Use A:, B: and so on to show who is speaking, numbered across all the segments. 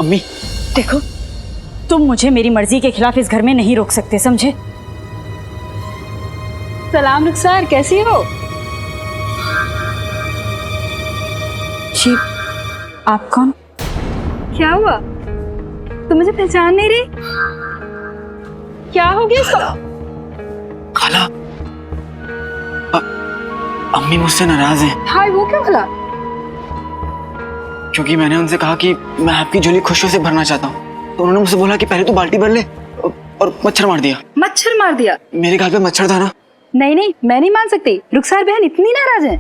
A: अम्मी
B: देखो, तुम मुझे मेरी मर्जी के खिलाफ इस घर में नहीं रोक सकते, समझे?
C: सलाम रुखसार, कैसी हो?
B: जी, आप कौन?
C: क्या हुआ, तुम मुझे पहचान नहीं रही? क्या हो गया इसको?
A: खाला, अम्मी मुझसे नाराज हैं।
C: हाय, वो क्या भला?
A: क्योंकि मैंने उनसे कहा कि मैं आपकी झोली खुशियों से भरना चाहता हूँ, तो उन्होंने मुझसे बोला कि पहले तो बाल्टी भर ले, और मच्छर मार दिया।
C: मच्छर मार दिया?
A: मेरे घर पे मच्छर था ना।
C: नहीं नहीं, मैं नहीं मान सकती। रुखसार बहन इतनी नाराज है?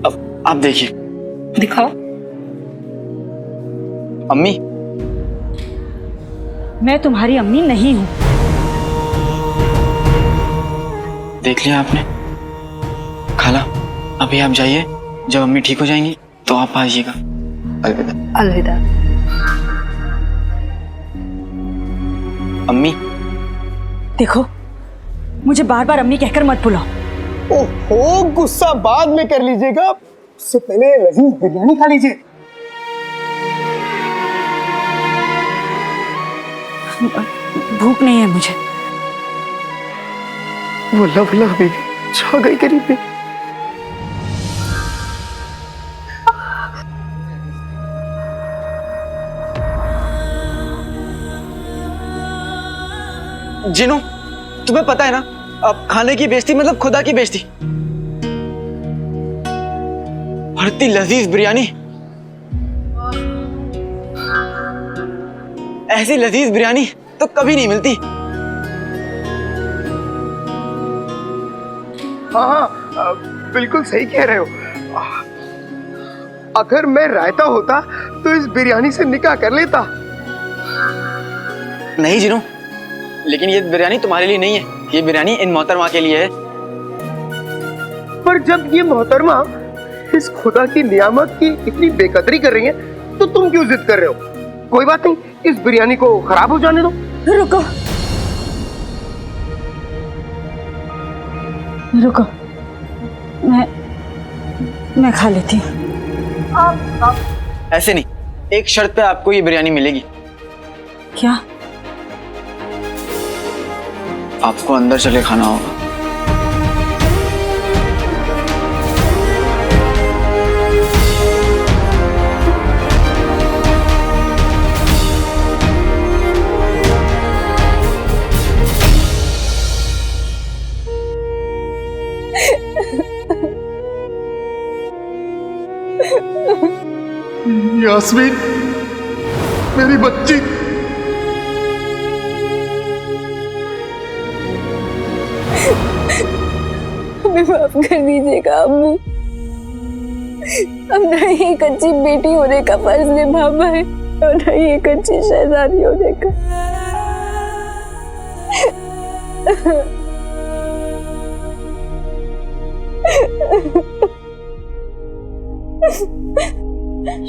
A: अब आप देखिए।
C: दिखाओ।
A: अम्मी,
B: मैं तुम्हारी अम्मी नहीं हूँ।
A: देख लिया आपने? खाला, अभी आप जाइए, जब अम्मी ठीक हो जाएंगी तो आप आ जाइएगा। अलविदा।
C: अलविदा।
A: अम्मी,
B: देखो, मुझे बार बार अम्मी कहकर मत बुलाओ।
D: ओहो, गुस्सा बाद में कर लीजिएगा, उससे पहले लजीज बिरयानी खा लीजिए।
B: भूख नहीं है मुझे।
D: वो लव बेबी छा गई करीब में।
A: जिनू, तुम्हें पता है ना, अब खाने की बेइज्जती मतलब खुदा की बेइज्जती। और इतनी लजीज बिरयानी, ऐसी लजीज बिरयानी तो कभी नहीं मिलती।
D: हाँ, बिल्कुल सही कह रहे हो। अगर मैं रायता होता तो इस बिरयानी से निकाह कर लेता।
A: नहीं जिनू, लेकिन ये बिरयानी तुम्हारे लिए नहीं है, ये बिरयानी इन मोहतरमा के लिए है।
D: पर जब ये मोहतरमा इस खुदा की नियामत की इतनी बेकदरी कर रही है, तो तुम क्यों जिद कर रहे हो? कोई बात नहीं, इस बिरयानी को खराब हो जाने दो।
B: रुको, रुको, मैं खा लेती हूँ।
A: ऐसे नहीं, एक शर्त पे आपको ये बिरयानी मिलेगी।
B: क्या?
A: आपको अंदर चले खाना होगा।
D: यास्मीन, मेरी बच्ची।
E: हमें माफ कर दीजिएगा अम्मू, अब ना ही एक अच्छी बेटी होने का फर्ज निभा पाए और ना ही एक अच्छी शहजादी होने का।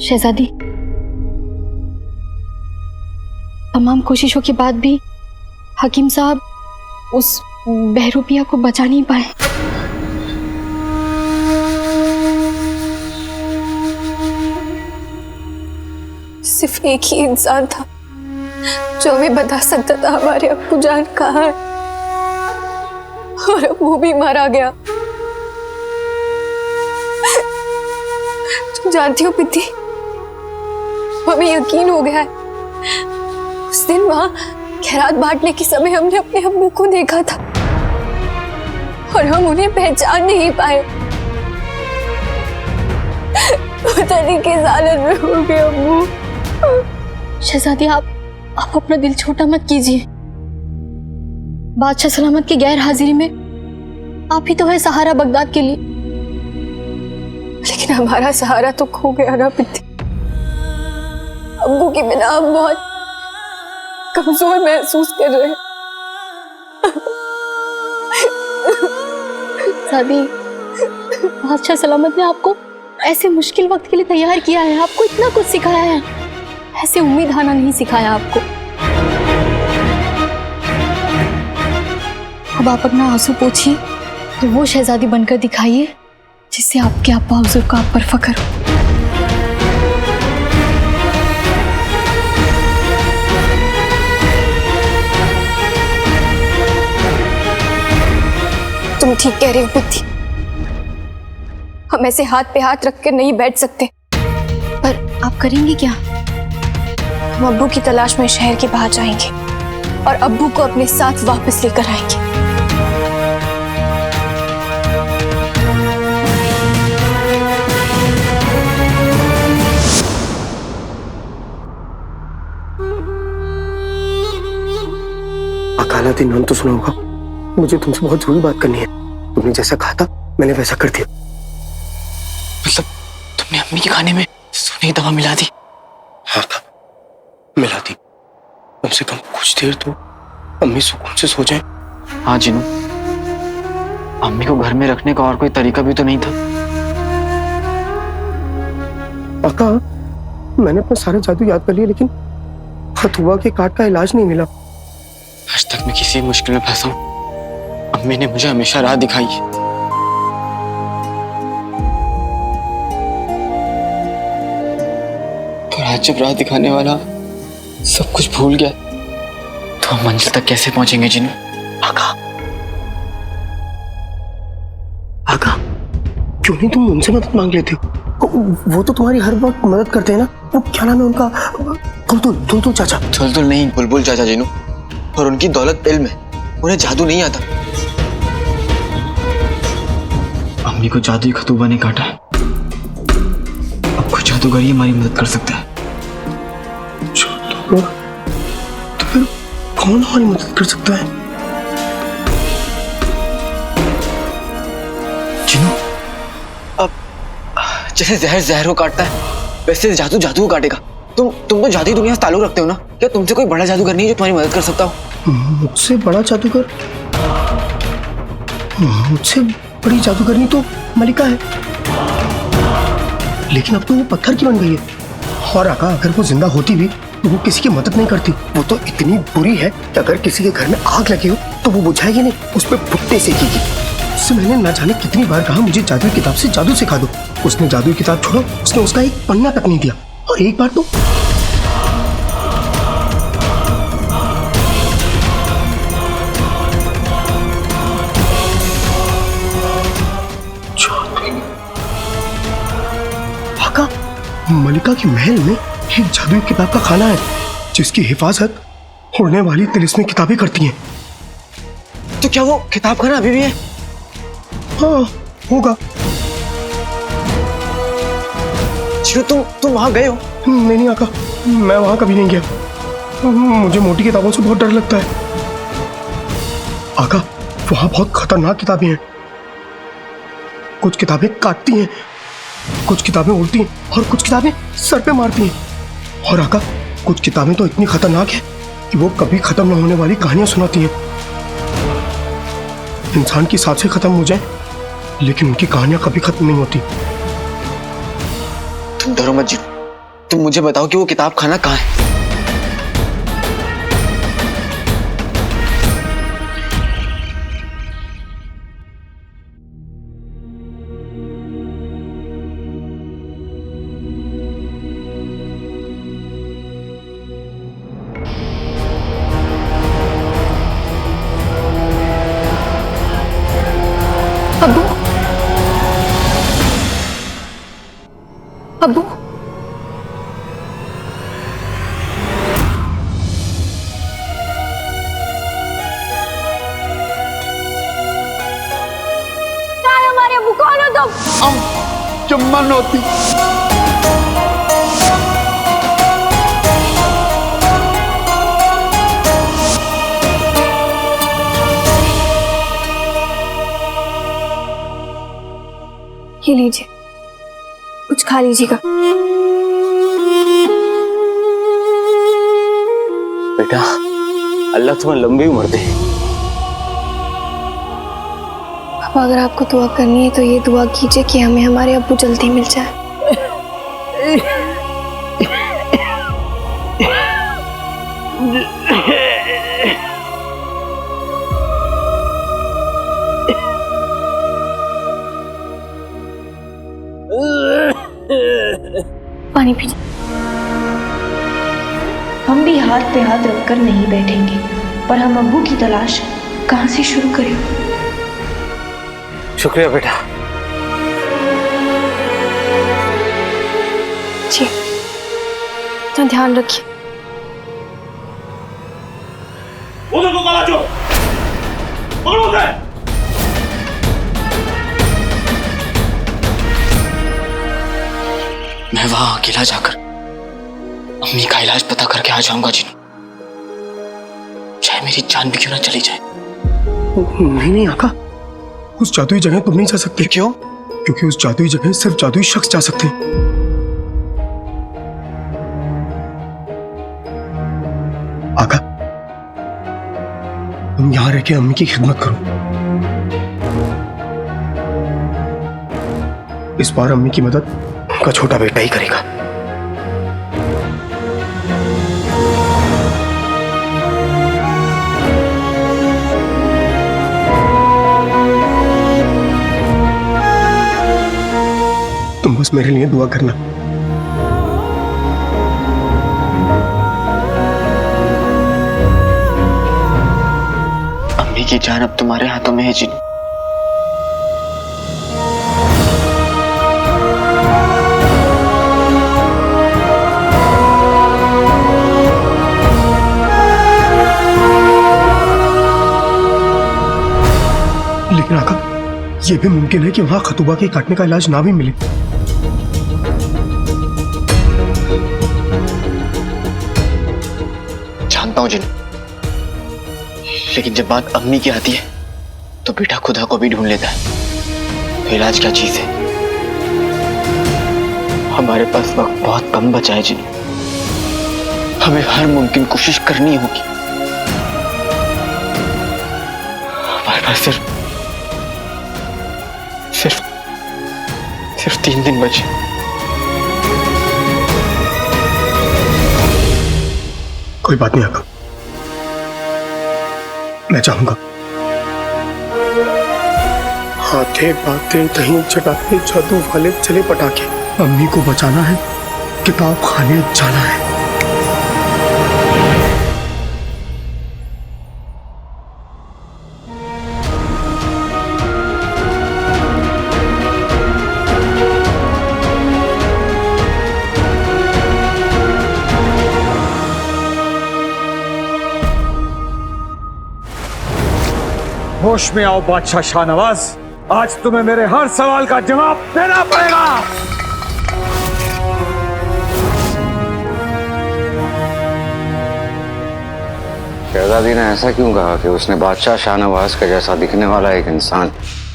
F: शहजादी, तमाम कोशिशों के बाद भी हकीम साहब उस बहरूपिया को बचा नहीं पाए।
E: सिर्फ एक ही इंसान था जो हमें बता सकता था हमारे अब्बू जान कहाँ है, और अब वो भी मारा गया। तुम जानती हो पिद्दी, हमें यकीन हो गया है, उस दिन वहां खैरात बांटने के समय हमने अपने अब्बू को देखा था और हम उन्हें पहचान नहीं पाए। पता नहीं किस हालत में हो गए अब्बू।
F: शहजादी, आप अपना दिल छोटा मत कीजिए। बादशाह सलामत की गैर हाजिरी में आप ही तो है सहारा बगदाद के लिए।
E: लेकिन हमारा सहारा तो खो गया ना पिद्दी। अब्बू के बिना हम बहुत कमजोर महसूस कर रहे हैं।
F: शहजादी, बादशाह सलामत ने आपको ऐसे मुश्किल वक्त के लिए तैयार किया है, आपको इतना कुछ सिखाया है, ऐसे उम्मीद हाना नहीं सिखाया आपको। अब आप अपना आंसू पोंछिए तो वो शहजादी बनकर दिखाइए जिससे आपके अब्बा हुजूर का आप पर फख्र हो।
E: तुम ठीक कह रहे हो बुद्धि, हम ऐसे हाथ पे हाथ रख कर नहीं बैठ सकते।
F: पर आप करेंगे क्या?
E: हम अब्बू की तलाश में शहर के बाहर जाएंगे और अब्बू को अपने साथ वापस लेकर आएंगे।
D: अकाला दिन नाम तो सुना होगा। मुझे तुमसे बहुत जरूरी बात करनी है। तुमने जैसा कहा था मैंने वैसा कर दिया।
A: मतलब तुमने अम्मी के खाने में सोने की दवा मिला दी?
D: हाँ था, मिला दी। कम से कम कुछ देर तो अम्मी सुकून से सो जाए।
A: हाँ जिनू, अम्मी को घर में रखने का और कोई तरीका भी तो नहीं था।
D: आका, मैंने अपना सारा जादू याद कर लिया, लेकिन हथुआ के काट का इलाज नहीं मिला।
A: आज तक मैं किसी मुश्किल में फंसा हूं, अम्मी ने मुझे हमेशा राह दिखाई है। पर आज जब राह दिखाने वाला सब कुछ भूल गया, तो हम मंजिल तक कैसे पहुंचेंगे जिनू?
D: आका, आका, क्यों नहीं तुम उनसे मदद मांग लेते हो? वो तो तुम्हारी हर वक्त मदद करते हैं ना। वो क्या नाम है उनका? तुलतुल चाचा।
A: तुलतुल नहीं, बुलबुल चाचा जिनू। और उनकी दौलत इल्म है, उन्हें जादू नहीं आता। अम्मी को जादुई खतूबा ने काटा है, अब कोई जादूगर ही हमारी मदद कर सकता है।
D: जादूगर? तो फिर कौन हमारी मदद कर सकता है?
A: जिनू, अब जैसे जहर जहर को काटता है, वैसे जादू जादू को काटेगा। तुम तो जादुई दुनिया से ताल्लुक रखते हो ना? क्या तुमसे कोई बड़ा जादूगर नहीं है जो तुम्हारी मदद कर सकता हो?
D: मुझसे बड़ा जादूगर? मुझसे बड़ी जादूगरनी तो मलिका है, लेकिन अब तो वो पत्थर की बन गई है। और आका, अगर वो जिंदा होती भी तो वो किसी की मदद नहीं करती। वो तो इतनी बुरी है कि अगर किसी के घर में आग लगी हो तो वो बुझाएगी नहीं, उस पर भुट्टे सेकेगी। उससे मैंने ना जाने कितनी बार कहा मुझे जादुई किताब से जादू सिखा दो। उसने जादुई किताब छोड़ो, उसने उसका एक पन्ना तक नहीं दिया। और एक बार तो आका, मलिका के महल में एक जादुई किताब का खाना है जिसकी हिफाजत उड़ने वाली तिलिस्मी किताबें करती हैं।
A: तो क्या वो किताब खाना अभी भी है?
D: हाँ, होगा।
A: तुम वहां गए हो?
D: नहीं आका, मैं वहां कभी नहीं गया। मुझे मोटी किताबों से बहुत डर लगता है। आका, वहां बहुत खतरनाक किताबें हैं। कुछ किताबें काटती हैं, कुछ किताबें उड़ती हैं और कुछ किताबें सर पे मारती हैं। और आका, कुछ किताबें तो इतनी खतरनाक हैं कि वो कभी खत्म न होने वाली कहानियां सुनाती हैं। इंसान की सांसें खत्म हो जाए लेकिन उनकी कहानियां कभी खत्म नहीं होती।
A: तुम डरो मत जिनू, तुम मुझे बताओ कि वो किताब खाना कहाँ है?
E: अब्बू, अब्बू, हमारे अब्बू कौन हो तुम?
D: चम्मन होती।
E: ये लीजिए, कुछ खा लीजिएगा।
A: बेटा, अल्लाह तुम्हें लंबी उम्र दे।
E: अब अगर आपको दुआ करनी है तो ये दुआ कीजिए कि हमें हमारे अब्बू जल्दी मिल जाए।
F: पानी पीजिए।
G: हम भी हाथ पे हाथ रखकर नहीं बैठेंगे, पर हम अब्बू की तलाश कहाँ से शुरू करें?
A: शुक्रिया बेटा।
F: जी, तो ध्यान रखिए।
H: उधर को काला चोर, पकड़ो उसे।
A: मैं वहां अकेला जाकर अम्मी का इलाज पता करके आ जाऊंगा जिनू, चाहे मेरी जान भी क्यों ना चली जाए।
D: नहीं नहीं आका, उस जादुई जगह तुम नहीं जा सकते।
A: क्यों?
D: क्योंकि उस जादुई जगह सिर्फ जादुई शख्स जा सकते हैं। आका, तुम यहां रह के अम्मी की खिदमत करो। इस बार अम्मी की मदद उनका छोटा बेटा ही करेगा। तुम बस मेरे लिए दुआ करना।
A: अम्मी की जान अब तुम्हारे हाथों में है जिनू।
D: लेकिन आका, यह भी मुमकिन है कि वहां खतूबा के काटने का इलाज ना भी मिले।
A: जानता हूं जिनू, लेकिन जब बात अम्मी की आती है तो बेटा खुदा को भी ढूंढ लेता है। तो इलाज क्या चीज है? हमारे पास वक्त बहुत कम बचा है जिनू, हमें हर मुमकिन कोशिश करनी होगी। हमारे पास सिर्फ 3 दिन बचे।
D: कोई बात नहीं आका, मैं चाहूंगा। हाथे बातें कहीं चटाके जादू वाले चले पटाखे। अम्मी को बचाना है, किताब खाने जाना है।
H: होश में आओ बादशाह शाहनवाज, आज तुम्हें मेरे हर सवाल का जवाब देना पड़ेगा।
I: शहजादी ने ऐसा क्यों कहा कि उसने बादशाह शाहनवाज का जैसा दिखने वाला एक इंसान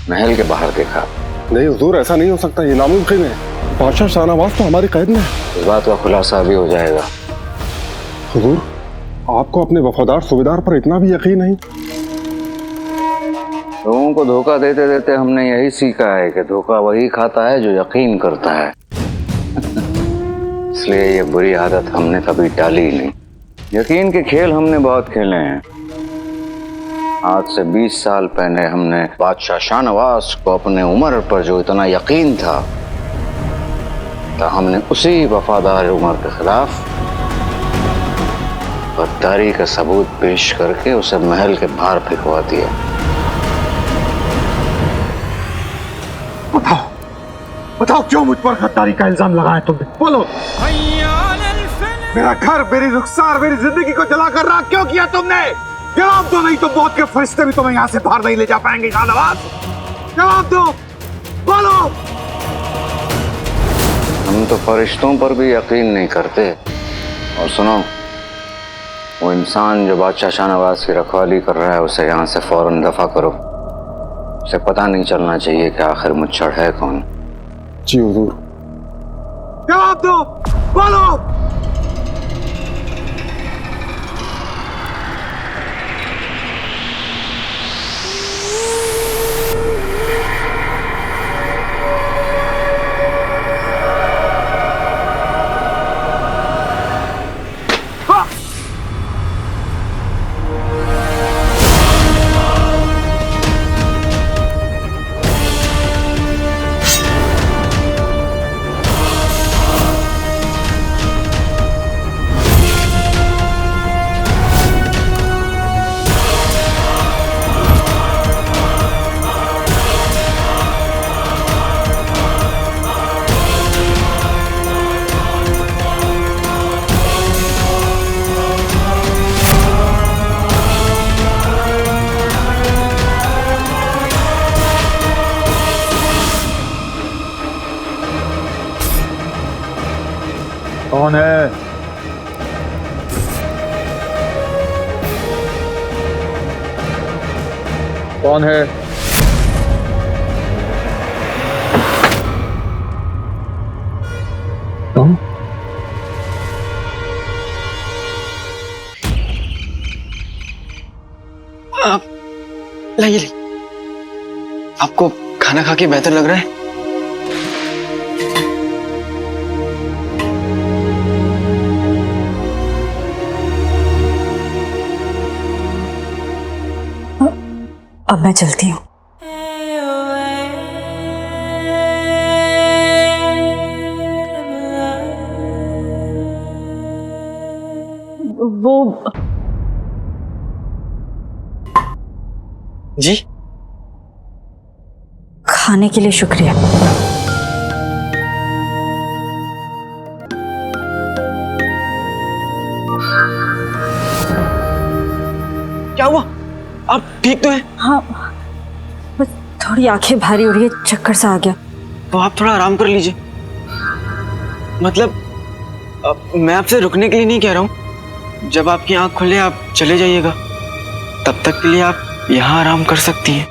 I: महल के बाहर देखा?
J: नहीं हुजूर, ऐसा नहीं हो सकता, ये नामुमकिन है। बादशाह शाहनवाज तो हमारी कैद में है।
I: इस बात का खुलासा भी हो जाएगा।
J: हुजूर, आपको अपने वफादार सूबेदार पर इतना भी यकीन नहीं?
I: लोगों को धोखा देते देते हमने यही सीखा है कि धोखा वही खाता है जो यकीन करता है। इसलिए ये बुरी आदत हमने कभी टाली ही नहीं। यकीन के खेल हमने बहुत खेले हैं। आज से 20 साल पहले हमने बादशाह शाहनवाज को अपने उमर पर जो इतना यकीन था, तो हमने उसी वफादार उमर के खिलाफ गद्दारी का सबूत पेश करके उसे महल के बाहर फेंकवा दिया।
H: बताओ क्यों मुझ पर गद्दारी का इल्जाम लगाया तुमने? बोलो। मेरा घर, मेरी रुखसार, मेरी जिंदगी को जलाकर राख क्यों किया तुमने? जवाब दो, नहीं तो मौत के फरिश्ते भी तुम्हें यहाँ से बाहर नहीं ले जा पाएंगे। शाहनवाज, जवाब दो, बोलो।
I: हम तो फरिश्तों पर भी यकीन नहीं करते। और सुनो, वो इंसान जो बादशाह शाहनवाज की रखवाली कर रहा है, उसे यहाँ से फौरन दफा करो। उसे पता नहीं चलना चाहिए कि आखिर मुच्छड़ है कौन।
J: जी हुजूर।
H: जवाब दो, बोलो। कौन है? कौन है?
D: तुम?
A: आप लाइए। आपको खाना खा के बेहतर लग रहा है?
B: अब मैं चलती हूँ। वो
A: जी,
B: खाने के लिए शुक्रिया।
A: क्या हुआ? आप ठीक तो हैं?
B: हाँ, बस थोड़ी आंखें भारी हो रही है, चक्कर सा आ गया।
A: तो आप थोड़ा आराम कर लीजिए। मतलब मैं आपसे रुकने के लिए नहीं कह रहा हूँ। जब आपकी आंख खुले आप चले जाइएगा, तब तक के लिए आप यहाँ आराम कर सकती हैं।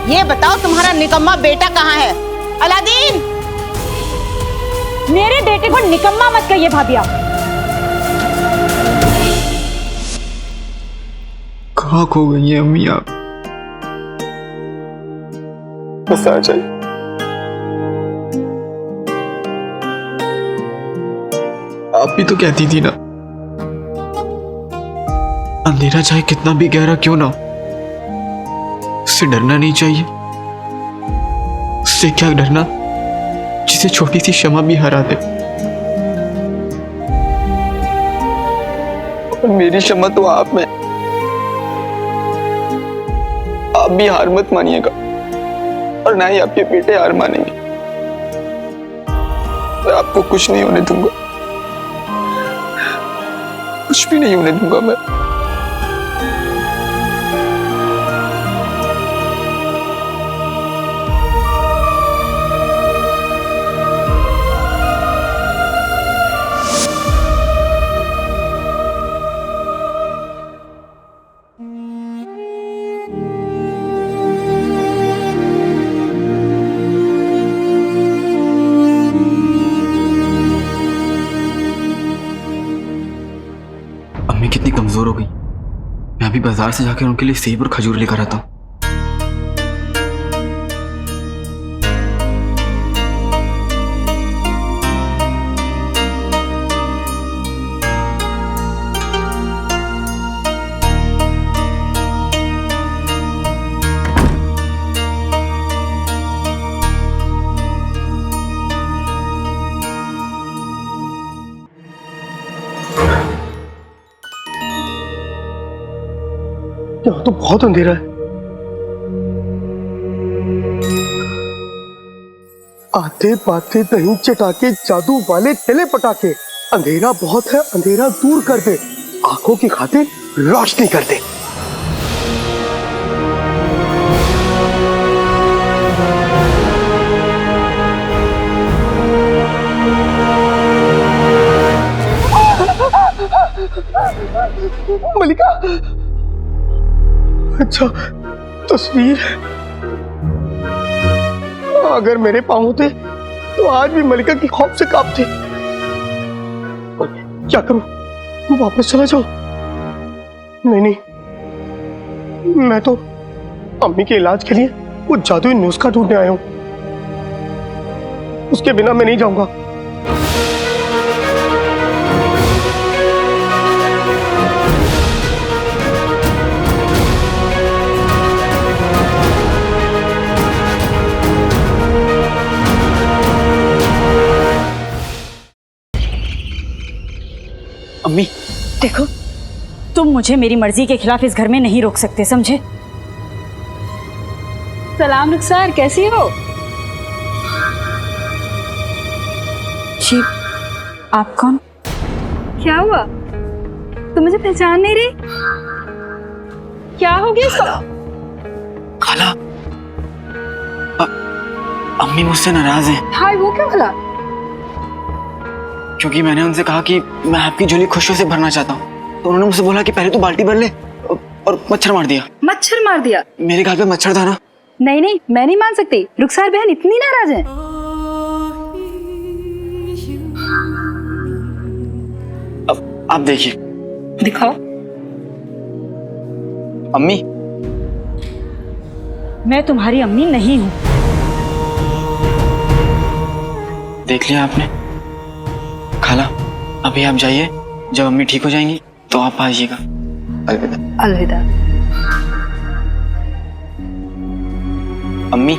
K: ये बताओ तुम्हारा निकम्मा बेटा कहाँ है? अलादीन!
B: मेरे बेटे को निकम्मा मत कहिए भाभी आप।
A: कहाँ खो गई हैं अम्मी आप?
D: बस आ जाइए।
A: आप भी तो कहती थी ना, अंधेरा चाहे कितना भी गहरा क्यों ना हो, उससे डरना नहीं चाहिए। उससे क्या डरना जिसे छोटी सी क्षमा भी हरा दे। और मेरी क्षमा तो आप में। आप भी हार मत मानिएगा और ना ही आपके बेटे हार मानेंगे। मैं आपको कुछ नहीं होने दूंगा, कुछ भी नहीं होने दूंगा मैं। अम्मी कितनी कमजोर हो गई। मैं अभी बाजार से जाकर उनके लिए सेब और खजूर लेकर आता हूँ।
D: यहाँ तो बहुत अंधेरा है। आते पाते दही चटाके जादू वाले चले पटाके। अंधेरा बहुत है, अंधेरा दूर कर दे, आंखों की खातिर रोशनी कर दे। अच्छा तस्वीर है। अगर मेरे पाँव होते तो आज भी मलिका की खौफ से कांपते। क्या करूं? वापस चला जाऊं? नहीं, मैं तो अम्मी के इलाज के लिए वो जादुई नुस्खा ढूंढने आया हूं। उसके बिना मैं नहीं जाऊंगा।
A: अम्मी
B: देखो, तुम मुझे मेरी मर्जी के खिलाफ इस घर में नहीं रोक सकते, समझे?
C: सलाम रुखसार, कैसी हो?
B: जी, आप कौन?
C: क्या हुआ? तुम मुझे पहचान नहीं रही? क्या हो गया इसको?
A: खाला, अम्मी मुझसे नाराज हैं
C: हाय, वो क्या भला?
A: क्योंकि मैंने उनसे कहा कि मैं आपकी झोली खुशियों से भरना चाहता हूँ, तो उन्होंने मुझसे बोला कि पहले तो बाल्टी भर ले, और मच्छर मार दिया।
C: मच्छर मार दिया?
A: मेरे घर पे मच्छर था ना।
C: नहीं, मैं नहीं मान सकती। रुखसार बहन इतनी नाराज है?
A: अब आप देखिए।
C: दिखाओ।
A: अम्मी,
B: मैं तुम्हारी अम्मी नहीं हूं।
A: देख लिया आपने? खाला, अभी आप जाइए, जब अम्मी ठीक हो जाएंगी तो आप आ जाइएगा। अलविदा।
C: अलविदा।
A: अम्मी,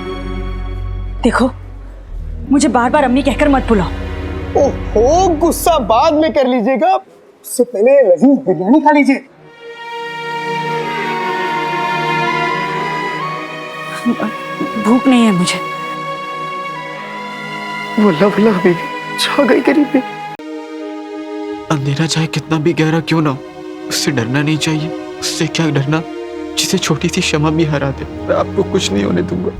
B: देखो, मुझे बार बार अम्मी कहकर मत बुलाओ।
D: ओहो, गुस्सा बाद में कर लीजिएगा, उससे पहले लजीज बिरयानी खा लीजिए।
B: भूख नहीं है मुझे।
D: वल्लाह वल्लाह बेबी, छा गई करीब में।
A: अंधेरा चाहे कितना भी गहरा क्यों ना हो, उससे डरना नहीं चाहिए। उससे क्या डरना जिसे छोटी सी शमा भी हरा दे। मैं आपको कुछ नहीं होने दूंगा।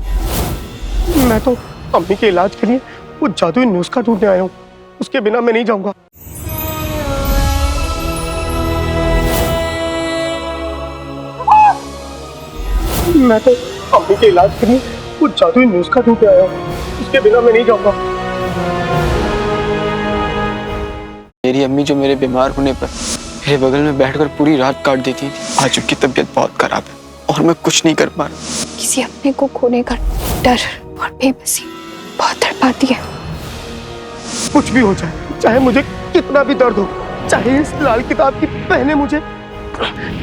D: मैं तो अम्मी के इलाज के लिए वो जादुई नुस्खा ढूंढने आया हूँ। उसके बिना मैं नहीं जाऊंगा। मैं तो अम्मी के इलाज के लिए वो जादुई नुस्खा ढूंढने आया हूँ। उसके बिना मैं नहीं जाऊंगा।
A: मेरी अम्मी जो मेरे बीमार होने पर मेरे बगल में बैठकर पूरी रात काट देती थी, आज उनकी तबीयत बहुत खराब है और मैं कुछ नहीं कर पा रहा।
E: किसी अपने को खोने का डर और बेबसी बहुत तड़पाती है।
D: कुछ भी हो जाए, चाहे मुझे कितना भी दर्द हो, चाहे इस लाल किताब की बहनें मुझे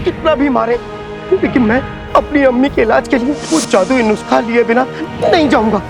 D: कितना भी मारे, लेकिन मैं अपनी अम्मी के इलाज के लिए वो जादुई नुस्खा लिए बिना नहीं जाऊंगा।